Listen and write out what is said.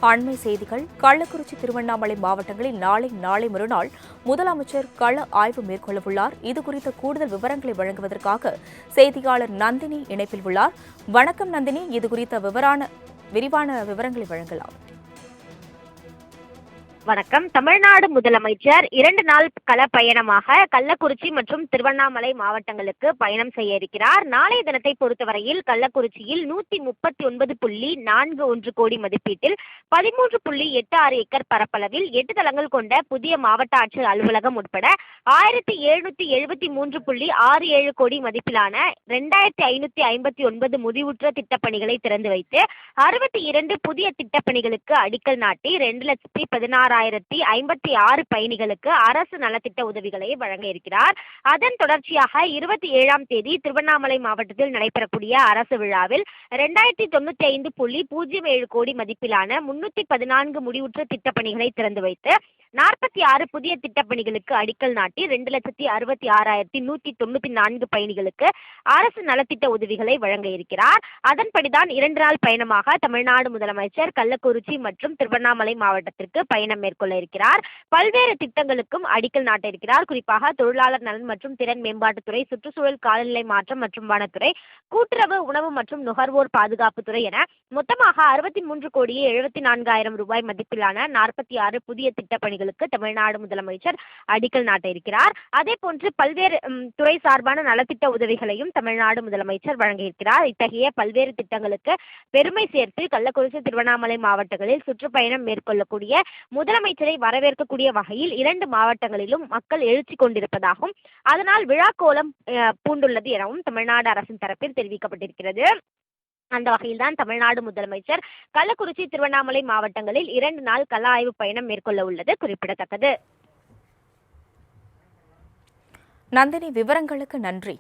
அண்மை செய்திகள். கள்ளக்குறிச்சி, திருவண்ணாமலை மாவட்டங்களில் நாளை மறுநாள் முதலமைச்சர் கள ஆய்வு மேற்கொள்ளவுள்ளார். இதுகுறித்த கூடுதல் விவரங்களை வழங்குவதற்காக செய்தியாளர் நந்தினி இணைப்பில் உள்ளார். வணக்கம் நந்தினி, இதுகுறித்த விரிவான விவரங்களை வழங்கலாம். வணக்கம். தமிழ்நாடு முதலமைச்சர் 2 நாள் கள பயணமாக கள்ளக்குறிச்சி மற்றும் திருவண்ணாமலை மாவட்டங்களுக்கு பயணம் செய்ய இருக்கிறார். நாளைய தினத்தை பொறுத்தவரையில் கள்ளக்குறிச்சியில் 139.41 கோடி மதிப்பீட்டில் 13.86 ஏக்கர் பரப்பளவில் 8 தளங்கள் கொண்ட புதிய மாவட்ட ஆட்சியர் அலுவலகம் உட்பட 1773.67 கோடி மதிப்பிலான 2559 முடிவுற்ற திட்டப்பணிகளை திறந்து வைத்து 62 புதிய திட்டப்பணிகளுக்கு அடிக்கல் நாட்டி 2,16,056 பயணிகளுக்கு அரசு நலத்திட்ட உதவிகளை வழங்க இருக்கிறார். அதன் தொடர்ச்சியாக 27ஆம் தேதி திருவண்ணாமலை மாவட்டத்தில் நடைபெறக்கூடிய அரசு விழாவில் 2095.07 கோடி மதிப்பிலான 314 முடிவுற்ற திட்டப்பணிகளை திறந்து வைத்து 46 புதிய திட்டப்பணிகளுக்கு அடிக்கல் நாட்டி 2,66,194 பயணிகளுக்கு அரசு நலத்திட்ட உதவிகளை வழங்க இருக்கிறார். அதன்படிதான் 2 நாள் பயணமாக தமிழ்நாடு முதலமைச்சர் கள்ளக்குறிச்சி மற்றும் திருவண்ணாமலை மாவட்டத்திற்கு பயணம் மேற்கொள்ள இருக்கிறார். பல்வேறு திட்டங்களுக்கும் அடிக்கல் நாட்ட இருக்கிறார். குறிப்பாக தொழிலாளர் நலன் மற்றும் திறன் மேம்பாட்டுத்துறை, சுற்றுச்சூழல் காலநிலை மாற்றம் மற்றும் வனத்துறை, கூட்டுறவு, உணவு மற்றும் நுகர்வோர் பாதுகாப்புத்துறை என மொத்தமாக 63,74,00,000 ரூபாய் மதிப்பிலான 46 புதிய திட்டப்பணிகளுக்கு தமிழ்நாடு முதலமைச்சர் அடிக்கல் நாட்ட இருக்கிறார். அதே போன்று பல்வேறு துறை சார்பான நலத்திட்ட உதவிகளையும் தமிழ்நாடு முதலமைச்சர் வழங்க இருக்கிறார். இத்தகைய பல்வேறு திட்டங்களுக்கு பெருமை சேர்த்து கள்ளக்குறிச்சி, திருவண்ணாமலை மாவட்டங்களில் சுற்றுப்பயணம் மேற்கொள்ளக்கூடிய முதலமைச்சரை வரவேற்கக்கூடிய வகையில் 2 மாவட்டங்களிலும் மக்கள் எழுச்சி கொண்டிருப்பதாகவும் அதனால் விழாக்கோலம் பூண்டுள்ளது எனவும் தமிழ்நாடு அரசின் தரப்பில் தெரிவிக்கப்பட்டிருக்கிறது. அந்த வகையில்தான் தமிழ்நாடு முதலமைச்சர் கள்ளக்குறிச்சி, திருவண்ணாமலை மாவட்டங்களில் 2 நாள் கள ஆய்வு பயணம் மேற்கொள்ள உள்ளது குறிப்பிடத்தக்கது. நந்தினி, விவரங்களுக்கு நன்றி.